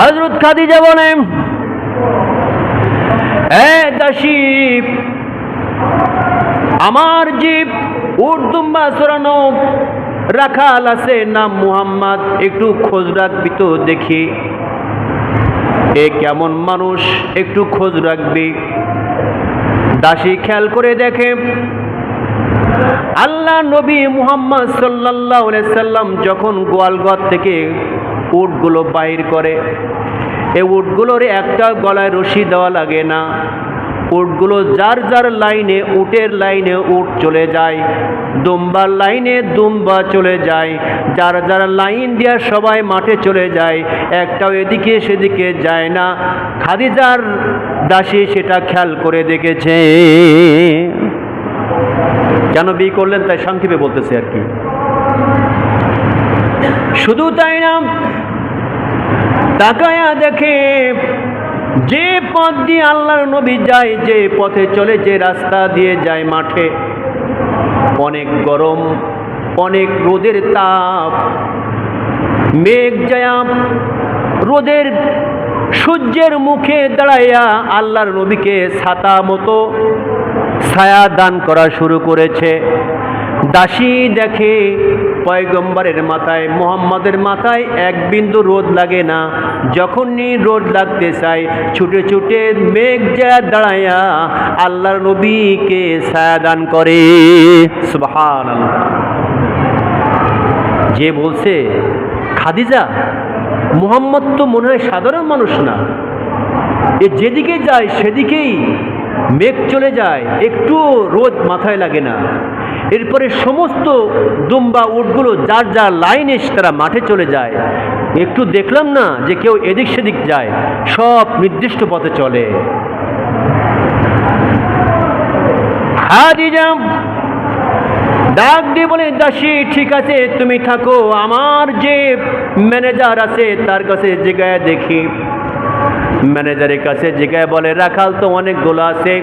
হযরত খাদিজা বলেন, এ দাসী, আমার যে উট দুম্বা চড়ানো রাখাল আছে নাম মুহাম্মদ, একটু খোঁজ রাখবি তো দেখি এ কেমন মানুষ, একটু খোঁজ রাখবি। দাসী খেয়াল করে দেখে আল্লাহ নবী মুহাম্মদ সাল্লাল্লাহু আলাইহি সাল্লাম যখন গোয়ালঘর থেকে উটগুলো বাইর করে, এই উটগুলোর একটা গলায় রশি দেওয়া লাগে না। উটগুলো যার যার লাইনে, উটের লাইনে উট চলে যায়, দুম্বার লাইনে দুম্বা চলে যায়, যার যার লাইন দিয়া সবাই মাঠে চলে যায়, একটাও এদিকে সেদিকে যায় না। খাদিজার দাসী সেটা খেয়াল করে দেখেছে। কেন বিয়ে করলেন তাই সংক্ষেপে বলতেছে আর কি। শুধু তাই না, তাকায়া দেখে যে পথ দিয়ে আল্লাহর নবী যায়, যে পথে চলে, যে রাস্তা দিয়ে যায় মাঠে, অনেক গরম, অনেক রোদের তাপ, মেঘ যায় রোদের সূর্যের মুখে দাঁড়াইয়া আল্লাহর নবীকে ছাতা মতো ছায়া দান করা শুরু করেছে। দাসী দেখে পয়গম্বরের মাথায়, মুহাম্মাদের মাথায় এক বিন্দু রোদ লাগে না। যখনই রোদ লাগতে চায় ছুটে ছুটে মেঘ যা দাঁড়াইয়া আল্লাহর নবীকে ছায়া দান করে। সুবহানাল্লাহ। যে বলছে খাদিজা, মুহাম্মদ তো মনে হয় সাধারণ মানুষ না, এ যেদিকে যায় সেদিকেই মেঘ চলে যায়, একটু রোদ মাথায় লাগে না। এরপরে সমস্ত দুম্বা উটগুলো যার যার লাইনে তারা মাঠে চলে যায়। একটু দেখলাম না যে কেউ এদিক সেদিক যায়, সব নির্দিষ্ট পথে চলে। খাদিজা ডাক দিয়ে বলে, দাসী ঠিক আছে তুমি থাকো, আমার যে ম্যানেজার আছে তার কাছে জিগায় দেখি। ম্যানেজারের কাছে জিগায় বলে, রাখাল তো অনেকগুলো আছে,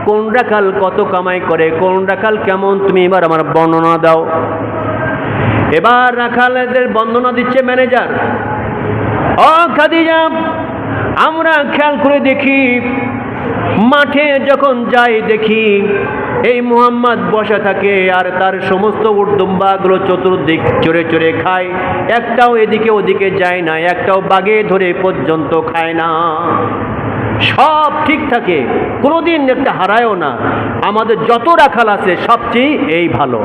কোন রাখাল কত কামাই করে, কোন রাখাল কেমন, তুমি এবার আমার বর্ণনা দাও। এবার রাখালদের বর্ণনা দিচ্ছে ম্যানেজার। ও খাদিজা, আমরা খেয়াল করে দেখি, মাঠে যখন যাই দেখি এই মুহাম্মদ বসে থাকে আর তার সমস্ত উটদুম্বাগুলো চতুর্দিক চড়ে চড়ে খায়, একটাও এদিকে ওদিকে যায় না, একটাও বাগে ধরে পর্যন্ত খায় না, সব ঠিক থাকে, কোনোদিন একটা হারায়ও না। আমাদের যত রাখাল আছে সবচেয়ে এই ভালো।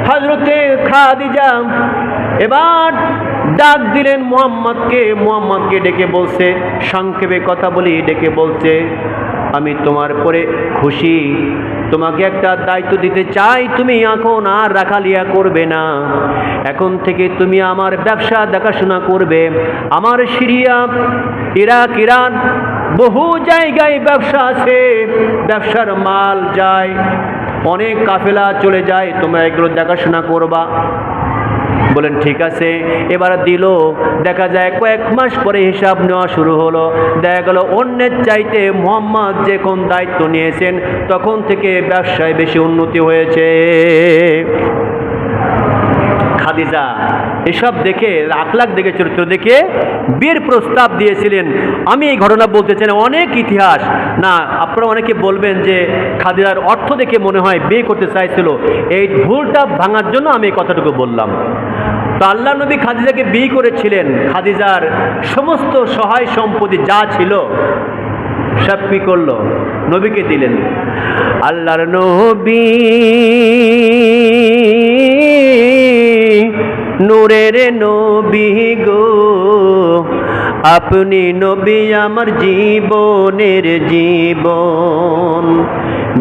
হযরতে খাদিজা এবার ডাক দিলেন মুহাম্মদকে। মুহাম্মদকে ডেকে বলছে, সংক্ষেপে কথা বলি, ডেকে বলছে, আমি তোমার পরে খুশি, তোমাকে একটা দায়িত্ব দিতে চাই, তুমি এখন আর রাখালিয়া করবে না, এখন থেকে তুমি আমার ব্যবসা দেখাশোনা করবে। আমার সিরিয়া, ইরাক, ইরান বহু জায়গায় ব্যবসা আছে, ব্যবসার মাল যায়, অনেক কাফেলা চলে যায়, তোমরা এগুলো দেখাশোনা করবা। বলেন ঠিক আছে। এবার দিল, দেখা যায় কয়েক মাস পরে হিসাব নেওয়া শুরু হলো, দেখা গেল অন্যের চাইতে মুহাম্মদ যে কোন দায়িত্ব নিয়েছেন তখন থেকে ব্যবসায় বেশি উন্নতি হয়েছে। খাদিজা এসব দেখে, আখলাক দেখে, চরিত্র দেখে বিয়ের প্রস্তাব দিয়েছিলেন। আমি এই ঘটনা বলতে চাই না, অনেক ইতিহাস না, আপনারা অনেকে বলবেন যে খাদিজার অর্থ দেখে মনে হয় বিয়ে করতে চাইছিল, এই ভুলটা ভাঙার জন্য আমি এই কথাটুকু বললাম। তো আল্লাহ নবী খাদিজাকে বিয়ে করেছিলেন, খাদিজার সমস্ত সহায় সম্পত্তি যা ছিল সব কি করলো, নবীকে দিলেন। আল্লাহর নবী নূরের নবী গো, আপনি নবী আমার জীবনের জীবন,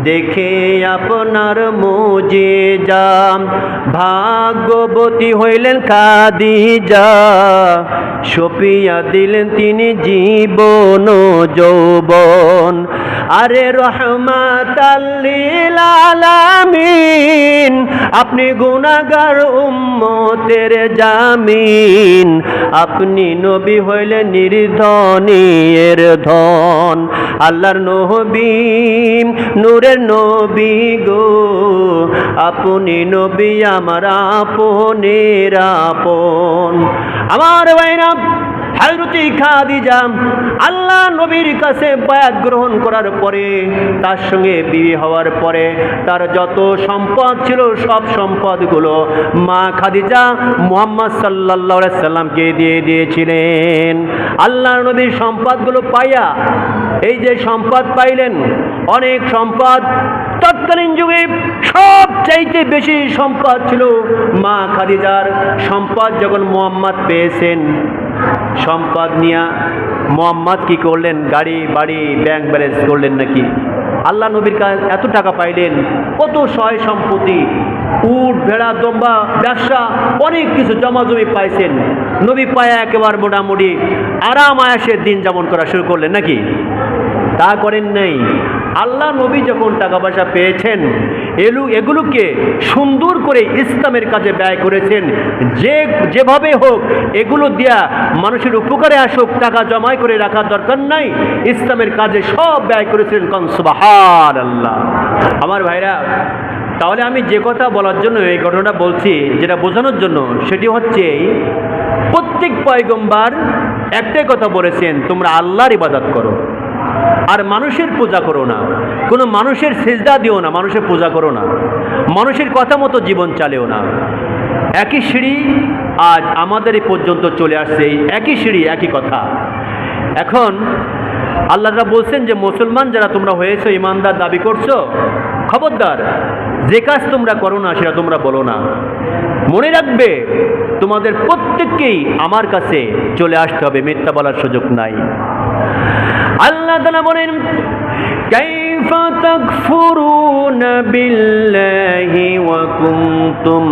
দেখে আপনার মুজিজা ভাগ্যবতী হইলেন খাদিজা, সপিয়া দিলেন তিনি জীবন যৌবন। আরে রহমাতাল লিল আলামিন, আপনি গুনাহগার উম্মতের জামিন, আপনি নবী হইলেন নির্ধনের ধন। আল্লাহর নবী নূরের নবী গো, আপনি নবী আমার আপনের আপন। আমার ভাইরা হযরত খাদিজা আল্লাহ নবীর কাছে বায়াত গ্রহণ করার পরে, তার সঙ্গে বিয়ে হওয়ার পরে তার যত সম্পদ ছিল সব সম্পদগুলো মা খাদিজা মুহাম্মদ সাল্লাল্লাহু আলাইহি সাল্লামকে দিয়ে দিয়েছিলেন। আল্লাহ নবীর সম্পদগুলো পাইয়া, এই যে সম্পদ পাইলেন, অনেক সম্পদ, তৎকালীন যুগে সবচাইতে বেশি সম্পদ ছিল মা খাদিজার। সম্পদ যখন মুহাম্মদ পেয়েছেন, সম্পদ নিয়া মুহাম্মদ কি করলেন? গাড়ি বাড়ি ব্যাংক ব্যালেন্স করলেন নাকি? আল্লাহ নবীর কাছে এত টাকা পাইলেন, কত সয় সম্পত্তি, উট ভেড়া দম্বা ব্যবসা, অনেক কিছু জমা জমি পাইছেন। নবী পায়া একেবারে মোটামুটি আরাম আয়াসের দিন যাপন করা শুরু করলেন নাকি? তা করেন নাই। আল্লাহ নবী যখন টাকা পয়সা পেয়েছেন, এগুলোকে সুন্দর করে ইসলামের কাজে ব্যয় করেছেন। যেভাবে হোক এগুলো দিয়া মানুষের উপকারে আসুক, টাকা জমাই করে রাখার দরকার নাই, ইসলামের কাজে সব ব্যয় করেছেন। কোন সুবহানাল্লাহ। আমার ভাইরা, তাহলে আমি যে কথা বলার জন্য এই ঘটনাটা বলছি, যেটা বোঝানোর জন্য, সেটি হচ্ছে প্রত্যেক পয়গম্বর একটাই কথা বলেছেন, তোমরা আল্লাহর ইবাদত করো আর মানুষের পূজা করো না। কোনো মানুষের সিজদা দিও না, মানুষের পূজা করো না, মানুষের কথা মতো জীবন চালেও না। একই সিঁড়ি আজ আমাদের এই পর্যন্ত চলে আসছে, একই সিঁড়ি একই কথা। এখন আল্লাহরা বলছেন যে মুসলমান যারা তোমরা হয়েছো, ইমানদার দাবি করছো, খবরদার যে কাজ তোমরা করো না সেটা তোমরা বলো না। মনে রাখবে তোমাদের প্রত্যেককেই আমার কাছে চলে আসতে হবে, মিথ্যা বলার সুযোগ নাই। আল্লাহ তাআলা বলেন, কাইফা তাকফুরুনা বিল্লাহি ওয়া কুনতুম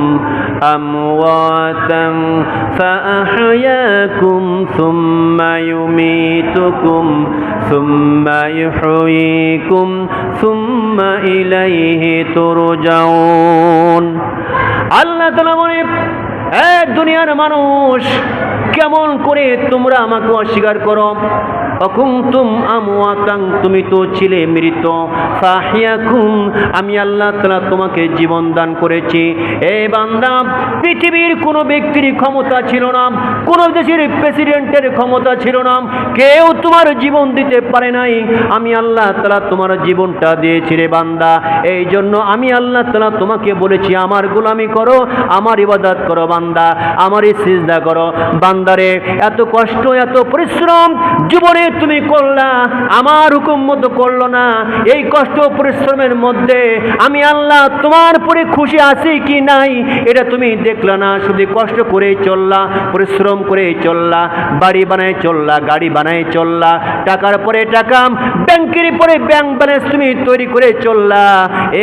আমওয়াতান ফাআহইয়াকুম সুম্মা ইউমীতুকুম সুম্মা ইউহয়িকুম সুম্মা ইলাইহি তুরজাউন। আল্লাহ তাআলা বলেন, এ দুনিয়ার মানুষ, কেমন করে তোমরা আমাকে অস্বীকার করো? অকুনতুম আমওয়াতান, তুমি তো ছিলে মৃত। ফাহিয়াকুম, আমি আল্লাহ তাআলা তোমাকে জীবন দান করেছি। এ বান্দা, পৃথিবীর কোনো ব্যক্তির ক্ষমতা ছিল না, কোনো দেশের প্রেসিডেন্টের ক্ষমতা ছিল না, কেউ তোমার জীবন দিতে পারে নাই। আমি আল্লাহ তাআলা তোমার জীবনটা দিয়েছি রে বান্দা। এই জন্য আমি আল্লাহ তাআলা তোমাকে বলেছি, আমার গোলামি করো, আমার ইবাদত করো বান্দা, আমারই সিজদা করো। বান্দারে, এত কষ্ট এত পরিশ্রম জীবনে তুমি করলা, আমার হুকুম মতো করলো না। এই কষ্ট পরিশ্রমের মধ্যে আমি আল্লাহ তোমার পরে খুশি আছি কি নাই এটা তুমি দেখলা না। শুধু কষ্ট করেই চললা, পরিশ্রম করেই চললা, বাড়ি বানায় চললা, গাড়ি বানায় চললা, টাকার পরে টাকা, ব্যাংকের পরে ব্যাংক ব্যালেন্স তুমি তৈরি করে চললা।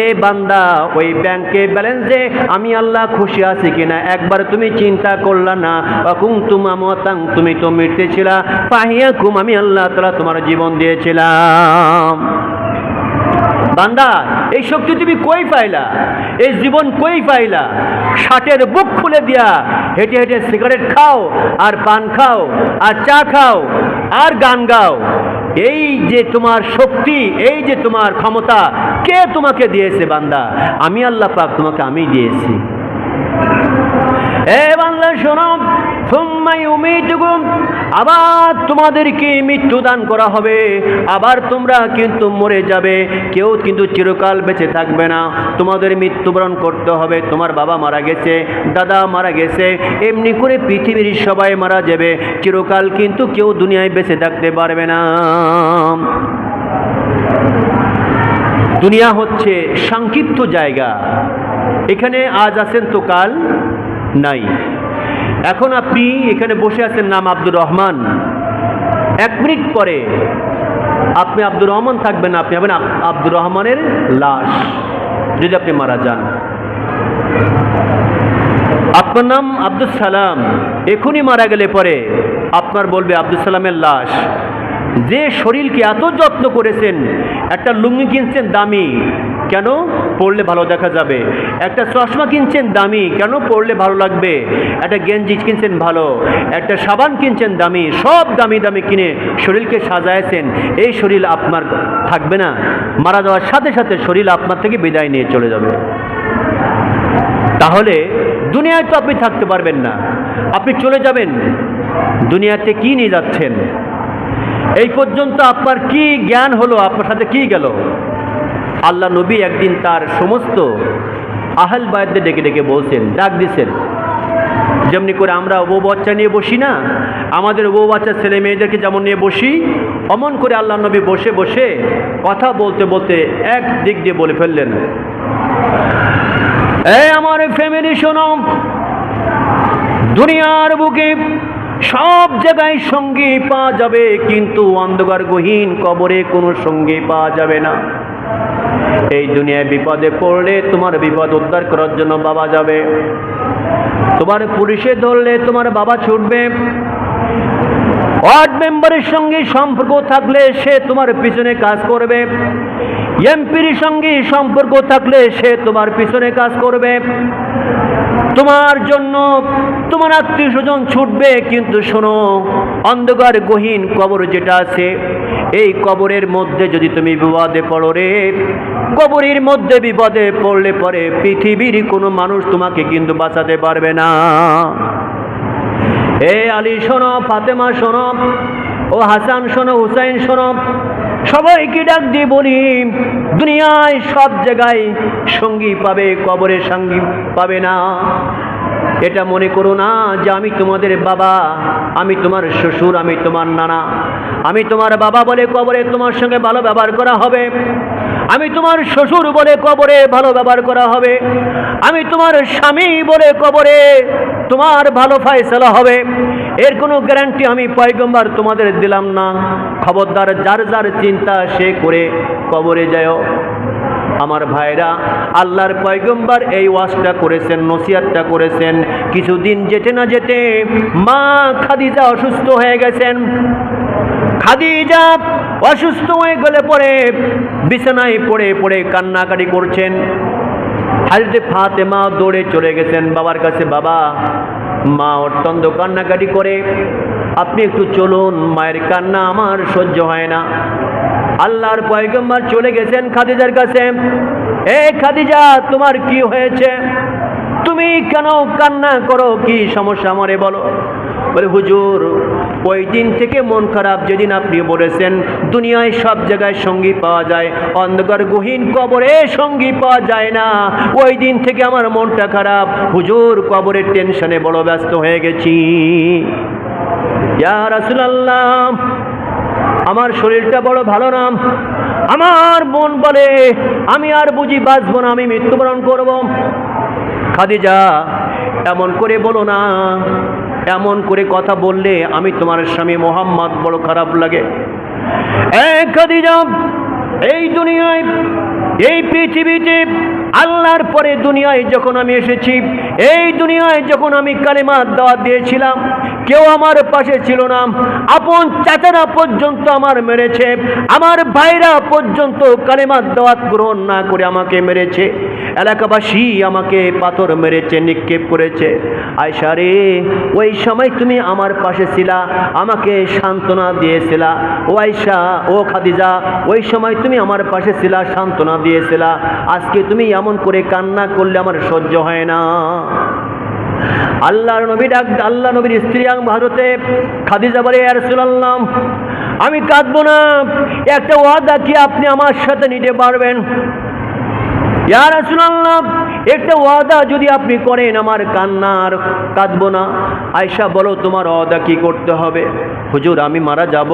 এ বান্দা, ওই ব্যাংকে ব্যালেন্সে আমি আল্লাহ খুশি আছি কিনা একবার তুমি চিন্তা করলা না? অকুনতুম আমওয়াতান, তুমি তো মৃত্যু ছিলা। ফাহিয়াকুম, আমি আল্লাহ তাআলা তোমার জীবন দিয়েছিলাম। বান্দা, এই শক্তি তুমি কই পাইলা? এই জীবন কই পাইলা? ষাটের বুক খুলে দিয়া হেঁটে হেঁটে সিগারেট খাও আর পান খাও আর চা খাও আর গান গাও। এই যে তোমার শক্তি, এই যে তোমার ক্ষমতা, কে তোমাকে দিয়েছে বান্দা? আমি আল্লাহ পাক তোমাকে আমি দিয়েছি। এ বান্দা শোনো, সুম্মা ইউমীতুকুম, আবার তোমাদেরকে মৃত্যু দান করা হবে, আবার তোমরা কিন্তু মরে যাবে। কেউ কিন্তু চিরকাল বেঁচে থাকবে না, তোমাদের মৃত্যুবরণ করতে হবে। তোমার বাবা মারা গেছে, দাদা মারা গেছে, এমনি করে পৃথিবীর সবাই মারা যাবে, চিরকাল কিন্তু কেউ দুনিয়ায় বেঁচে থাকতে পারবে না। দুনিয়া হচ্ছে সংক্ষিপ্ত জায়গা, এখানে আজ আছেন তো কাল নাই। এখন আপনি এখানে বসে আছেন, নাম আব্দুর রহমান, 1 মিনিট পরে আপনি আব্দুর রহমান থাকবেন না, আপনি হবেন আব্দুর রহমানের লাশ যদি আপনি মারা যান। আপনার নাম আব্দুল সালাম, এখনই মারা গেলে পরে আপনার বলবে আব্দুল সালামের লাশ। যে শরীরকে এত যত্ন করেছেন, একটা লুঙ্গি কিনছেন দামি, কেন? পরলে ভালো দেখা যাবে। একটা চশমা কিনছেন দামি, কেন? পরলে ভালো লাগবে। একটা গেঞ্জি কিনছেন ভালো, একটা সাবান কিনছেন দামি, সব দামি দামি কিনে শরীরকে সাজাইছেন। এই শরীর আপনার থাকবে না, মারা যাওয়ার সাথে সাথে শরীর আপনার থেকে বিদায় নিয়ে চলে যাবে। তাহলে দুনিয়ায় তো আপনি থাকতে পারবেন না, আপনি চলে যাবেন। দুনিয়াতে কি নিয়ে যাচ্ছেন? এই পর্যন্ত আপনার কি জ্ঞান হলো? আপনার সাথে কি গেল? আল্লাহ নবী একদিন তার সমস্ত আহল বায়তদের ডেকে ডেকে বলছেন, ডাক দিছেন। যেমনি করে আমরা বউ বাচ্চা নিয়ে বসি না, আমাদের বউ বাচ্চা ছেলে মেয়েদেরকে যেমন নিয়ে বসি, অমন করে আল্লাহ নবী বসে বসে কথা বলতে বলতে এক দিক দিয়ে বলে ফেললেন, এই আমার ফ্যামিলি শোনো, দুনিয়ার বুকে সব জায়গায় সঙ্গী পাওয়া যাবে, কিন্তু অন্ধকার গহীন কবরে কোনো সঙ্গী পাওয়া যাবে না। এই দুনিয়ায় বিপদে পড়লে তোমার বিপদ উদ্ধার করার জন্য বাবা যাবে, তোমার পুলিশে ধরলে তোমার বাবা ছুটবে, ওয়ার্ড মেম্বারের সঙ্গে সম্পর্ক থাকলে সে তোমার পিছনে কাজ করবে, এমপির সঙ্গে সম্পর্ক থাকলে সে তোমার পিছনে কাজ করবে, তোমার জন্য তোমার আত্মীয় স্বজন ছুটবে। কিন্তু শোনো, অন্ধকার গহীন কবর যেটা আছে, এই কবরের মধ্যে যদি তুমি বিপদে পড়ো রে, কবরের মধ্যে বিপদে পড়লে পরে পৃথিবীর কোনো মানুষ তোমাকে কিন্তু বাঁচাতে পারবে না। এ আলী শোনো, ফাতেমা শোনো, ও হাসান শোনো, হুসাইন শোনো, সবাইকে ডাক দিয়ে বলি, দুনিয়ায় সব জায়গায় সঙ্গী পাবে, কবরে সঙ্গী পাবে না। এটা মনে করো না যে আমি তোমাদের বাবা, আমি তোমার শ্বশুর, আমি তোমার নানা, আমি তোমার বাবা বলে কবরে তোমার সঙ্গে ভালো ব্যবহার করা হবে, আমি তোমার শ্বশুর বলে কবরে ভালো ব্যবহার করা হবে, আমি তোমার স্বামী বলে কবরে তোমার ভালো ফয়সালা হবে। এর কোনো গ্যারান্টি আমি পয়গম্বর তোমাদের দিলাম না। খবরদার, যার যার চিন্তা সে করে কবরে যায়। আমার ভাইরা, আল্লাহর পয়গম্বর এই ওয়াজটা করেছেন, নসিহতটা করেছেন। কিছুদিন যেতে না যেতে মা খাদিজা অসুস্থ হয়ে গেছেন। খাদিজা অসুস্থ হয়ে গেলে পরে বিছানায় পড়ে পড়ে কান্নাকাটি করছেন। হযরত ফাতেমা দৌড়ে চলে গেছেন বাবার কাছে, বাবা, মা অত্যন্ত কান্নাকাটি করে, আপনি একটু চলুন, মায়ের কান্না আমার সহ্য হয় না। আল্লাহর পয়গম্বর চলে গেছেন খাদিজার কাছে। এ খাদিজা, তোমার কি হয়েছে? তুমি কেন কান্না করো? কি সমস্যা আমারে বলো। বলে, হুজুর, ওই দিন থেকে মন খারাপ, যেদিন আপনি বলেছেন দুনিয়ায় সব জায়গায় সঙ্গী পাওয়া যায়, অন্ধকার গহীন কবরে সঙ্গী পাওয়া যায় না, ওই দিন থেকে আমার মনটা খারাপ। হুজুর, কবরের টেনশনে বড় ব্যস্ত হয়ে গেছি। ইয়া রাসূলুল্লাহ, আমার শরীরটা বড় ভালো না, আমার মন বলে আমি আর বুঝি বাঁচবো না, আমি মৃত্যুবরণ করব। খাদিজা, এমন করে বলো না, এমন করে কথা বললে আমি তোমার স্বামী মোহাম্মদ বড় খারাপ লাগে। খাদিজা, এই দুনিয়ায়, এই পৃথিবীতে আল্লাহর পরে দুনিয়ায় যখন আমি এসেছি, এই দুনিয়ায় যখন আমি কালেমার দাওয়াত দিয়েছিলাম, কেউ আমার পাশে ছিল না। আপন চাচারা পর্যন্ত আমার মেরেছে, আমার ভাইরা পর্যন্ত কালেমার দাওয়াত গ্রহণ না করে আমাকে মেরেছে, এলাকাবাসী আমাকে পাথর মেরেছে, নিক্ষেপ করেছে। আয়েশা রে, ওই সময় তুমি আমার পাশে ছিলা, আমাকে সান্ত্বনা দিয়েছিলা। ও আয়েশা, ও খাদিজা, ওই সময় তুমি আমার পাশে ছিলা, সান্ত্বনা দিয়েছিলা। আজকে তুমি এমন করে কান্না করলে আমার সহ্য হয় না। আল্লাহর নবী আল্লাহ নবীর স্ত্রী ভারতে খাদিজা বলে, ইয়া রাসূলুল্লাহ, আমি কাঁদবো না, একটা ওয়াদা কি আপনি আমার সাথে নিতে পারবেন? ইয়া রাসূলুল্লাহ, একটা ওয়াদা যদি আপনি করেন, আমার কান্নার কাঁদবো না। আয়েশা, বলো তোমার ওয়াদা কি করতে হবে? হুজুর, আমি মারা যাব,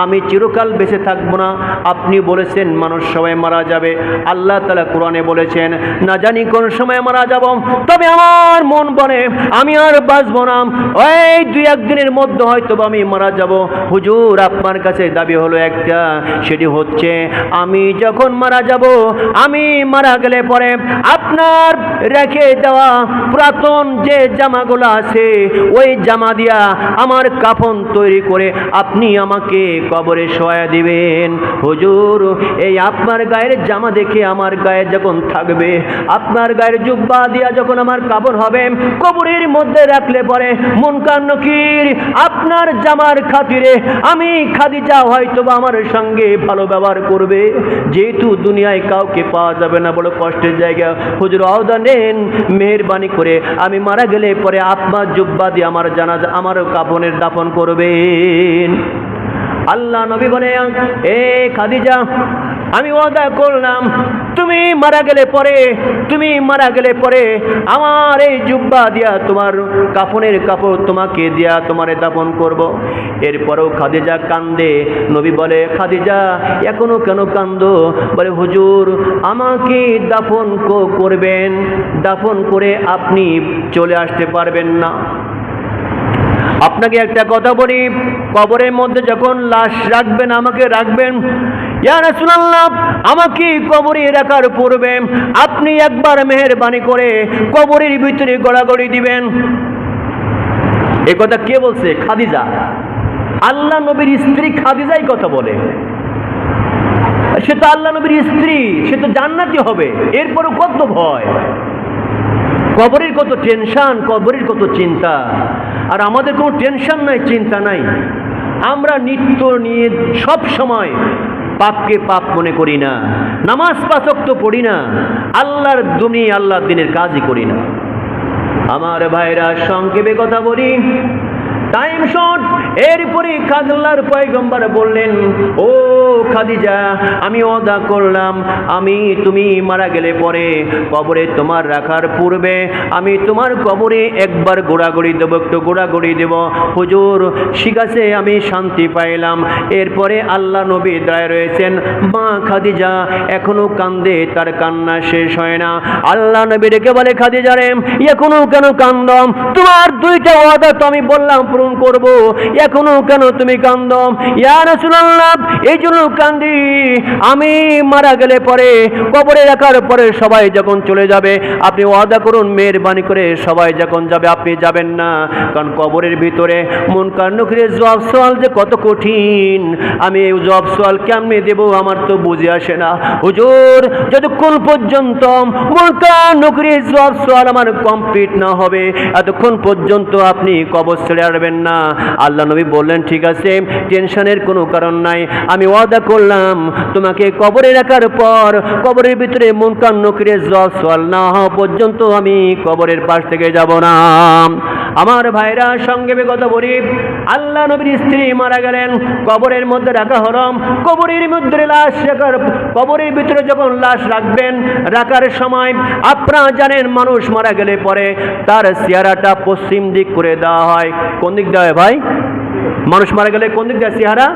আমি চিরকাল বেঁচে থাকবো না। আপনি বলেছেন মানুষ সবাই মারা যাবে, আল্লাহ তাআলা কোরআনে বলেছেন না জানি কোন সময় মারা যাব, তবে আমার মন বলে আমি আর বাঁচবো না, ওই 2-1 দিনের মধ্যে হয়তো আমি মারা যাব। হুজুর, আপনার কাছে দাবি হলো একটা, সেটি হচ্ছে আমি যখন মারা যাব, আমি মারা গেলে পরে আপনার রেখে দেওয়া পুরাতন যে জামাগুলো আছে, ওই জামা দিয়া আমার কাফন তৈরি করে আপনি আমাকে কবরে শোয়া দিবেন। হুজুর, এই আপনার গায়ের জামা দেখে আমার গায়ে যখন থাকবে, আপনার গায়ের জুব্বা দিয়া যখন আমার কাপড় হবে, কবরের মধ্যে রাখলে পরে মুনকার নকির আপনার জামার খাতিরে আমি খাদিজা হয়তো আমার সঙ্গে ভালো ব্যবহার করবে। যেহেতু দুনিয়ায় কাউকে পাওয়া যাবে না, বড় কষ্টের জায়গা। হুজুর, ওয়াদা নেন, মেহেরবানি করে আমি মারা গেলে পরে আপনার জুব্বা দিয়ে আমার জানাজা, আমার কাফনের দাফন করবেন। আল্লাহ নবী বলে, এ খাদিজা, আমি ওয়াদা করলাম তুমি মারা গেলে পরে আমার এই জুব্বা দিয়া তোমার কাফনের কাপড় তোমাকে দিয়া তোমারে দাফন করব। এরপরেও খাদিজা কান্দে। নবী বলে, খাদিজা এখনো কেন কান্দো? বলে, হুজুর আমাকে দাফন করবেন, দাফন করে আপনি চলে আসতে পারবেন না। আপনাকে একটা কথা বলি, কবরের মধ্যে যখন লাশ রাখবেন আমাকে রাখবেন, ইয়া রাসূলুল্লাহ আমাকে কবরে রাখার পূর্বে আপনি একবার মেহেরবানি করে কবরের ভিতরে গড়াগড়ি দিবেন। এ কথা কে বলছে? খাদিজা। আল্লাহ নবীর স্ত্রী খাদিজাই কথা বলে। সে তো আল্লাহ নবীর স্ত্রী, সে তো জান্নাতি হবে। এরপরও কত ভয়, কবরের কত টেনশন, কবরের কত চিন্তা। আর আমাদের কোনো টেনশন নাই, চিন্তা নাই। আমরা নিত্য নিয়ে সব সময় পাপকে পাপ মনে করি না, নামাজ পাঁচ ওয়াক্ত পড়ি না, আল্লাহর দুনিয়া আল্লাহর দিনের কাজই করি না। আমার ভাইরা সংক্ষেপে কথা বলি, টাইম শর্ট। এরপরে আল্লাহর পয়গম্বর বললেন, ও খাদিজা আমি ওয়াদা করলাম তুমি মারা গেলে পরে কবরে তোমার রাখার পূর্বে আমি তোমার কবরে একবার গোড়াগড়ি দেব, একটু গোড়াগড়ি দেব। হুজুর ঠিক আছে, আমি শান্তি পাইলাম। এরপরে আল্লাহ নবী দাঁড়ায় রয়েছেন, মা খাদিজা এখনো কান্দে, তার কান্না শেষ হয় না। আল্লাহ নবী ডেকে বলে, খাদিজা রে এখনো কেন কান্দম? তোমার দুইটা ওয়াদা তো আমি বললাম পূরণ করব, এখনো কেন তুমি কান্দম? ইয়া রাসূলুল্লাহ এই জন্য কান্দি, আমি মারা গেলে পরে কবরে রাখার পরে সবাই যখন চলে যাবে আপনি ওয়াদা করুন মেহেরবানি করে সবাই যখন যাবে আপনি যাবেন না। কারণ কবরের ভিতরে মুনকার নকিরের জবাব সওয়াল যে কত কঠিন, আমি এই জবাব সওয়াল কেমনে দেব আমার তো বুঝে আসে না। হুজুর যতক্ষণ পর্যন্ত মুনকার নকিরের জবাব সওয়াল আমার কমপ্লিট না হবে এতক্ষণ পর্যন্ত আপনি কবর ছেড়ে আসবেন না। আল্লাহ নবী বললেন, ঠিক আছে টেনশনের কোনো কারণ নাই, আমি ওয়াদা করলাম তোমাকে কবরে রাখার পর কবরের ভিতরে মুনকার নকিরের জবাব সওয়াল না হওয়া পর্যন্ত আমি কবরের পাশ থেকে যাব না। আমার ভাইরা সংক্ষেপে কথা বলি, আল্লাহ নবীর স্ত্রী মারা গেলেন, কবরের মধ্যে রাখা হলো। কবরের মধ্যে লাশ রাখার, কবরের ভিতরে যখন লাশ রাখবেন রাখার সময় আপনারা জানেন মানুষ মারা গেলে পরে তার চেহারাটা পশ্চিম দিক করে দেওয়া হয়। কোন দিক দেওয়া হয় ভাই? মানুষ মারা গেলে কোন দিক দেয় চেহারা?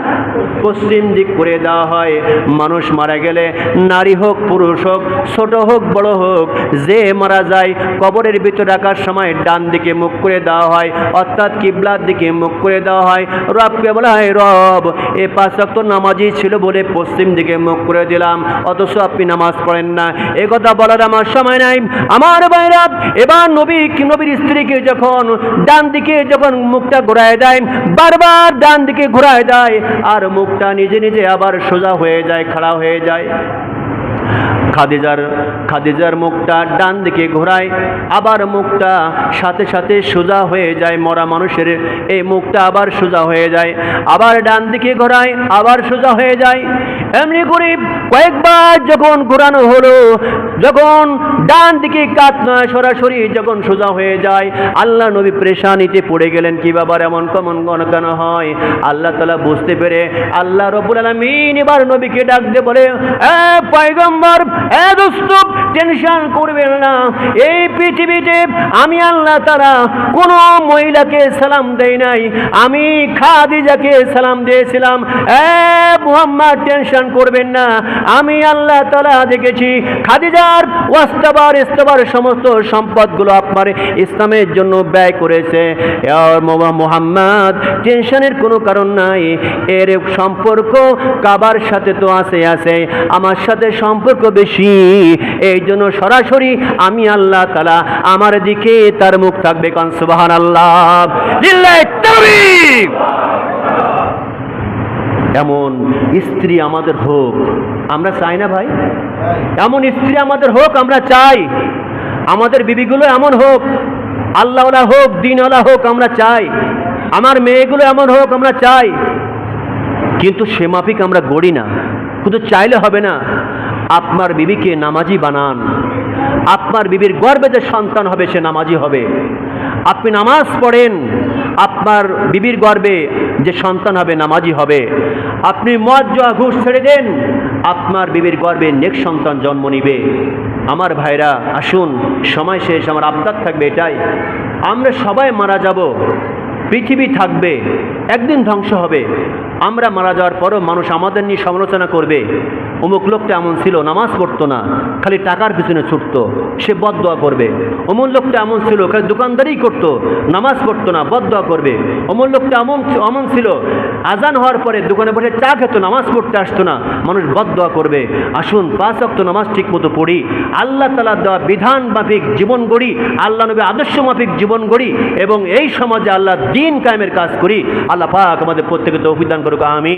পশ্চিম দিক করে দেওয়া হয়। মানুষ মারা গেলে নারী হোক পুরুষ হোক ছোট হোক বড় হোক যে মারা যায় কবরের ভিতর রাখার সময় ডান দিকে মুখ করে দেওয়া হয়, অর্থাৎ কিবলার দিকে মুখ করে দেওয়া হয়। রবকে বলা হয়, রব এ 5 ওয়াক্ত নামাজি ছিল বলে পশ্চিম দিকে মুখ করে দিলাম, অথচ আপনি নামাজ পড়েন না। এ কথা বলার আমার সময় নাই। আমার ভাইরা এবার নবীর স্ত্রীকে যখন ডান দিকে যখন মুখটা ঘোরায় দেয়, বারবার ডান দিকে ঘোরায় দেয় আর মুখটা নিজে নিজে আবার সোজা হয়ে যায়, খাড়া হয়ে যায়। খাদিজার মুখটা ডান দিকে ঘোরায়, আবার মুখটা সাথে সাথে সোজা হয়ে যায়। মরা মানুষের এই মুখটা আবার সোজা হয়ে যায়, আবার ডান দিকে ঘোরায়, আবার সোজা হয়ে যায়। এমনি করে কয়েকবার যখন ঘোরানো হলো, যখন ডান দিকে কাত নয় সরাসরি যখন সোজা হয়ে যায়, আল্লাহ নবী পেরেশানিতে পড়ে গেলেন, কি ব্যাপার এমন কেন হয়? আল্লাহ তাআলা বুঝতে পেরে আল্লাহ রাব্বুল আলামিন এবার নবীকে ডাক দিয়ে বলে, এ পয়গম্বর, এ দোস্ত টেনশন করবেন না, এই পৃথিবীতে আমি আল্লাহ তাআলা কোন মহিলাকে সালাম দেই নাই, আমি খাদিজাকে সালাম দিয়েছিলাম। এ মুহাম্মদ টেনশন করবেন না, আমি আল্লাহ তাআলা দেখেছি খাদিজার ওয়াস্তাবার ইস্তাবার সমস্ত সম্পদগুলো আপনার ইসলামের জন্য ব্যয় করেছে। মুহাম্মদ টেনশনের কোনো কারণ নাই, এর সম্পর্ক কাবার সাথে তো আছে, আমার সাথে সম্পর্ক বেশি, এই জন্য সরাসরি আমি আল্লাহ তাআলা আমার দিকে তার মুখ থাকবে। কান সুবহানাল্লাহ, লিল্লাহি তাকবীর। এমন স্ত্রী আমাদের হোক, আমরা চাই না ভাই? এমন স্ত্রী আমাদের হোক, আমরা চাই। আমাদের বিবিগুলো এমন হোক, আল্লাহওয়ালা হোক, দ্বীনওয়ালা হোক, আমরা চাই। আমার মেয়েগুলো এমন হোক, আমরা চাই। কিন্তু সে মাফিক আমরা গড়ি না। শুধু চাইলে হবে না, আপনার বিবিকে নামাজি বানান, আপনার বিবির গর্ভে যে সন্তান হবে সে নামাজি হবে। আপনি নামাজ পড়েন, আপনার বিবির গর্ভে যে সন্তান হবে নামাজি হবে। আপনি মদ জুয়া ঘুষ ছেড়ে দেন, আপনার বিবির গর্ভে নেক সন্তান জন্ম নিবে। আমার ভাইরা আসুন, সময় শেষ, আমার আবদার থাকবে এটাই, আমরা সবাই মারা যাব, পৃথিবী থাকবে, একদিন ধ্বংস হবে। আমরা মারা যাওয়ার পরও মানুষ আমাদের নিয়ে সমালোচনা করবে, অমুক লোকটা এমন ছিল, নামাজ পড়তো না, খালি টাকার পিছনে ছুটতো, সে বদদোয়া করবে। অমুক লোকটা এমন ছিল, খালি দোকানদারি করতো, নামাজ পড়তো না, বদদোয়া করবে। অমুক লোকটা এমন ছিল, আজান হওয়ার পরে দোকানে বসে চা খেত, নামাজ পড়তে আসতো না, মানুষ বদদোয়া করবে। আসুন 5 ওয়াক্ত নামাজ ঠিক মতো পড়ি, আল্লাহ তাআলা দেওয়া বিধান মাফিক জীবন গড়ি, আল্লাহ নবী আদর্শ মাফিক জীবন গড়ি, এবং এই সমাজে আল্লাহ দ্বীন কায়েমের কাজ করি। আল্লাহ পাক আমাদের প্রত্যেকে তৌফিক দান করুক, আমিন।